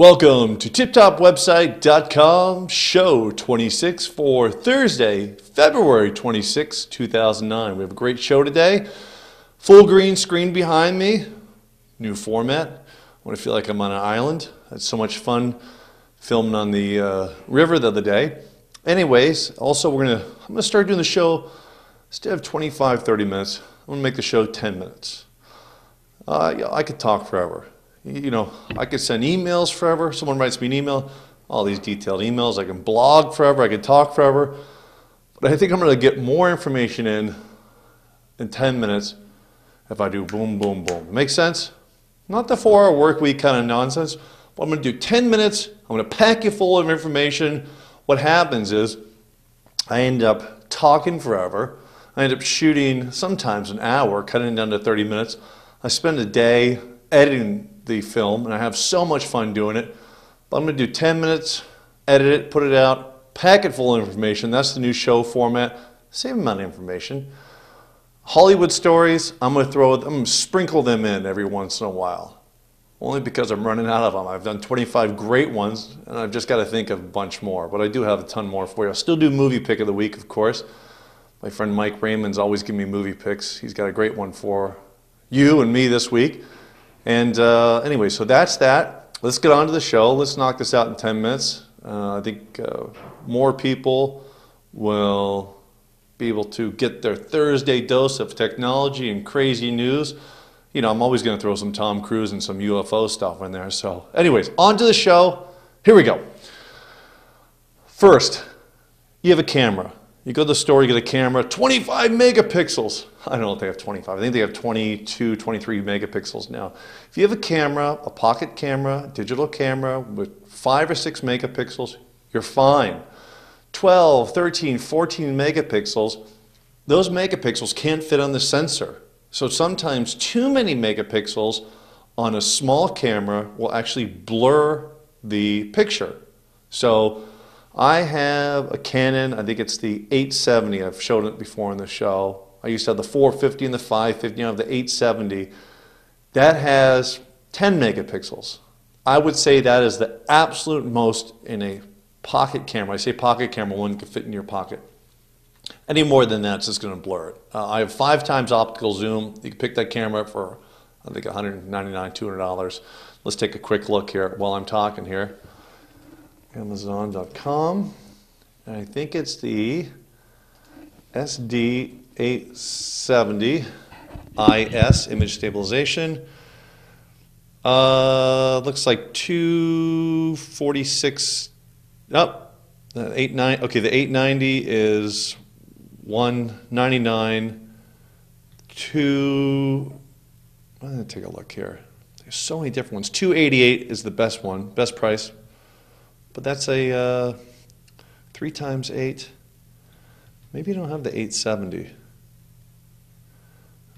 Welcome to TipTopWebsite.com, show 26 for Thursday, February 26, 2009. We have a great show today. Full green screen behind me, new format. I want to feel like I'm on an island. I had so much fun filming on the river the other day. Anyways, also I'm gonna start doing the show instead of 25, 30 minutes. I'm gonna make the show 10 minutes. I could talk forever. You know, I could send emails forever. Someone writes me an email, all these detailed emails. I can blog forever. I can talk forever. But I think I'm going to get more information in 10 minutes if I do boom, boom, boom. Make sense? Not the 4-hour work week kind of nonsense. But I'm going to do 10 minutes. I'm going to pack you full of information. What happens is I end up talking forever. I end up shooting sometimes an hour, cutting it down to 30 minutes. I spend a day editing the film, and I have so much fun doing it. But I'm going to do 10 minutes, edit it, put it out, pack it full of information. That's the new show format. Same amount of information. Hollywood stories, I'm going to sprinkle them in every once in a while. Only because I'm running out of them. I've done 25 great ones, and I've just got to think of a bunch more. But I do have a ton more for you. I'll still do movie pick of the week, of course. My friend Mike Raymond's always giving me movie picks. He's got a great one for you and me this week. And anyway, so that's that. Let's get on to the show. Let's knock this out in 10 minutes. I think more people will be able to get their Thursday dose of technology and crazy news. You know, I'm always going to throw some Tom Cruise and some UFO stuff in there. So anyways, on to the show. Here we go. First, you have a camera. You go to the store, you get a camera, 25 megapixels. I don't know if they have 25. I think they have 22, 23 megapixels now. If you have a camera, a pocket camera, digital camera with 5 or 6 megapixels, you're fine. 12, 13, 14 megapixels, those megapixels can't fit on the sensor. So sometimes too many megapixels on a small camera will actually blur the picture. So I have a Canon, I think it's the 870, I've shown it before in the show. I used to have the 450 and the 550, I have the 870. That has 10 megapixels. I would say that is the absolute most in a pocket camera. I say pocket camera, one can fit in your pocket. Any more than that, it's just going to blur it. I have 5 times optical zoom. You can pick that camera up for, I think, $199, $200. Let's take a quick look here while I'm talking here. Amazon.com, and I think it's the SD870 IS image stabilization. Looks like 246. Oh, the 890. Okay, the 890 is 199. I'm gonna take a look here. There's so many different ones. 288 is the best one, best price. But that's a 3 times 8. Maybe you don't have the 870.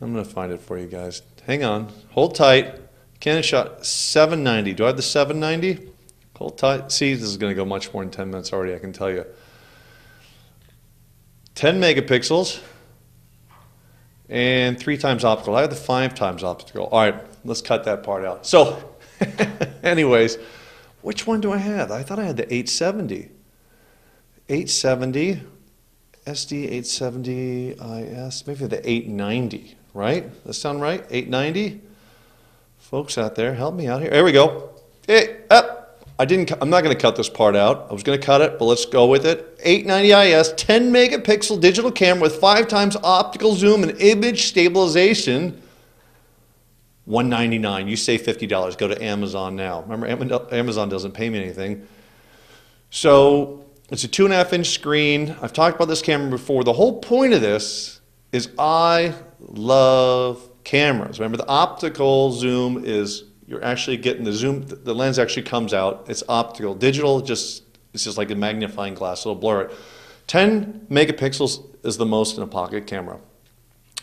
I'm going to find it for you guys. Hang on. Hold tight. Canon shot 790. Do I have the 790? Hold tight. See, this is going to go much more than 10 minutes already, I can tell you. 10 megapixels and 3 times optical. I have the 5 times optical. All right, let's cut that part out. So, anyways, which one do I have? I thought I had the 870. 870, SD870 IS, maybe the 890, right? Does that sound right? 890? Folks out there, help me out here. There we go. Hey, up. I'm not going to cut this part out. I was going to cut it, but let's go with it. 890 IS, 10 megapixel digital camera with 5 times optical zoom and image stabilization. $199. You save $50. Go to Amazon now. Remember, Amazon doesn't pay me anything. So it's a 2.5-inch screen. I've talked about this camera before. The whole point of this is I love cameras. Remember, the optical zoom is you're actually getting the zoom. The lens actually comes out. It's optical. Digital it's just like a magnifying glass. It'll blur it. 10 megapixels is the most in a pocket camera.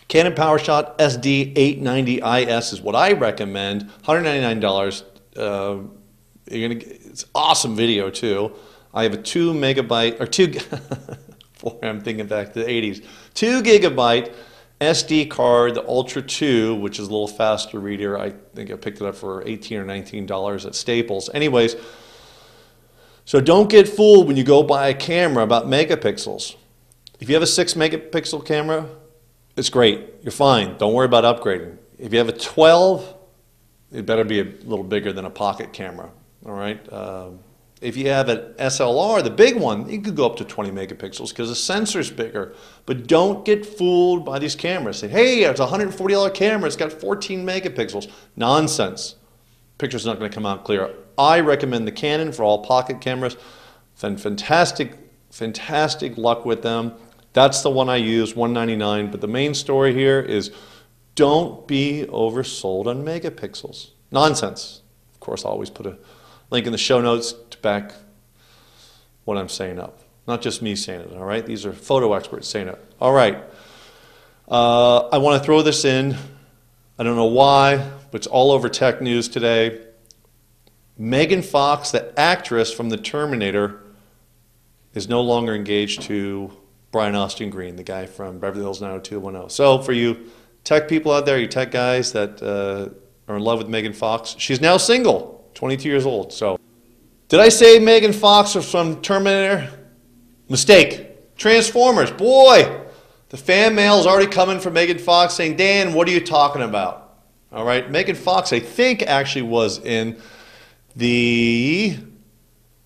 Canon PowerShot SD890 IS is what I recommend. $199. It's awesome video too. I have a 2 megabyte or 2. Boy, I'm thinking back to the 80s. 2 gigabyte SD card, the Ultra 2, which is a little faster reader. I think I picked it up for $18 or $19 at Staples. Anyways, so don't get fooled when you go buy a camera about megapixels. If you have a 6 megapixel camera, it's great. You're fine. Don't worry about upgrading. If you have a 12, it better be a little bigger than a pocket camera. All right. If you have an SLR, the big one, you could go up to 20 megapixels because the sensor's bigger. But don't get fooled by these cameras. Say, hey, it's a $140 camera. It's got 14 megapixels. Nonsense. Picture's not going to come out clear. I recommend the Canon for all pocket cameras. Fantastic luck with them. That's the one I use, $199. But the main story here is don't be oversold on megapixels. Nonsense. Of course, I'll always put a link in the show notes to back what I'm saying up. Not just me saying it, all right? These are photo experts saying it. All right. I want to throw this in. I don't know why, but it's all over tech news today. Megan Fox, the actress from The Terminator, is no longer engaged to Brian Austin Green, the guy from Beverly Hills 90210. So for you tech people out there, you tech guys that are in love with Megan Fox, she's now single. 22 years old. So, did I say Megan Fox was from Terminator? Mistake. Transformers. Boy, the fan mail is already coming from Megan Fox saying, Dan, what are you talking about? All right, Megan Fox, I think, actually was in the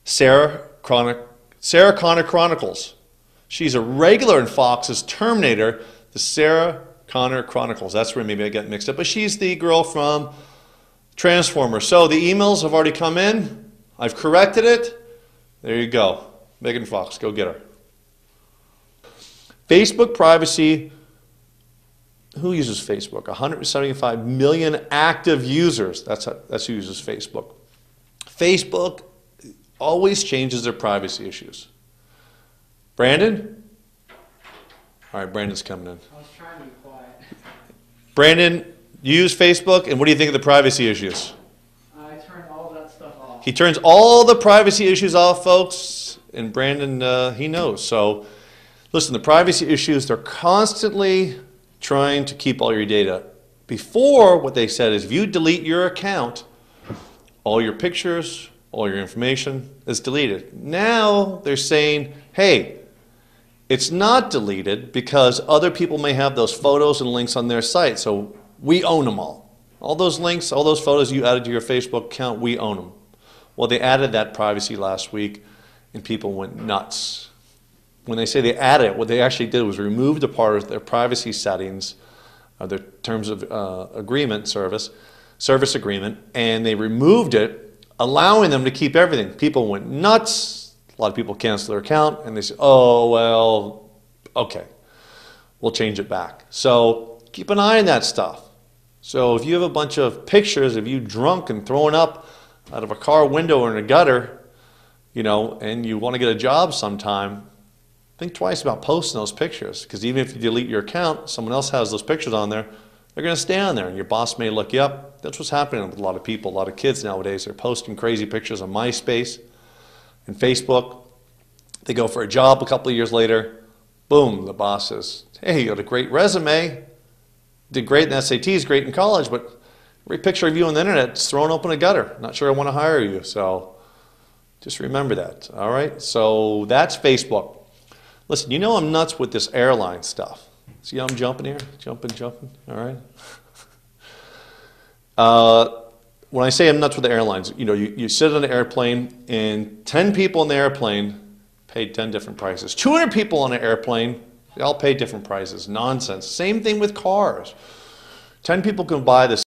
Sarah Connor Chronicles. She's a regular in Fox's Terminator, the Sarah Connor Chronicles. That's where maybe I get mixed up. But she's the girl from Transformers. So the emails have already come in. I've corrected it. There you go. Megan Fox, go get her. Facebook privacy. Who uses Facebook? 175 million active users. That's who uses Facebook. Facebook always changes their privacy issues. Brandon? All right, Brandon's coming in. I was trying to be quiet. Brandon, you use Facebook, and what do you think of the privacy issues? I turned all that stuff off. He turns all the privacy issues off, folks, and Brandon, he knows. So, listen, the privacy issues, they're constantly trying to keep all your data. Before, what they said is if you delete your account, all your pictures, all your information is deleted. Now, they're saying, hey, it's not deleted because other people may have those photos and links on their site, so we own them all. All those links, all those photos you added to your Facebook account, we own them. Well, they added that privacy last week, and people went nuts. When they say they added it, what they actually did was remove the part of their privacy settings, their terms of agreement, service agreement, and they removed it, allowing them to keep everything. People went nuts. A lot of people canceled their account, and they said, oh, well, okay, we'll change it back. So keep an eye on that stuff. So if you have a bunch of pictures of you drunk and throwing up out of a car window or in a gutter, you know, and you want to get a job sometime, think twice about posting those pictures, because even if you delete your account, someone else has those pictures on there, they're going to stay on there, and your boss may look you up. That's what's happening with a lot of people, a lot of kids nowadays. They're posting crazy pictures on MySpace and Facebook. They go for a job a couple of years later, boom, the boss says, hey, you got a great resume, did great in SATs, great in college, but every picture of you on the internet is thrown up in a gutter. Not sure I want to hire you, so just remember that, all right? So that's Facebook. Listen, you know I'm nuts with this airline stuff. See how I'm jumping here? Jumping, all right? When I say I'm nuts with the airlines, you know, you sit on an airplane and 10 people in the airplane paid 10 different prices. 200 people on an airplane, they all pay different prices. Nonsense. Same thing with cars. 10 people can buy the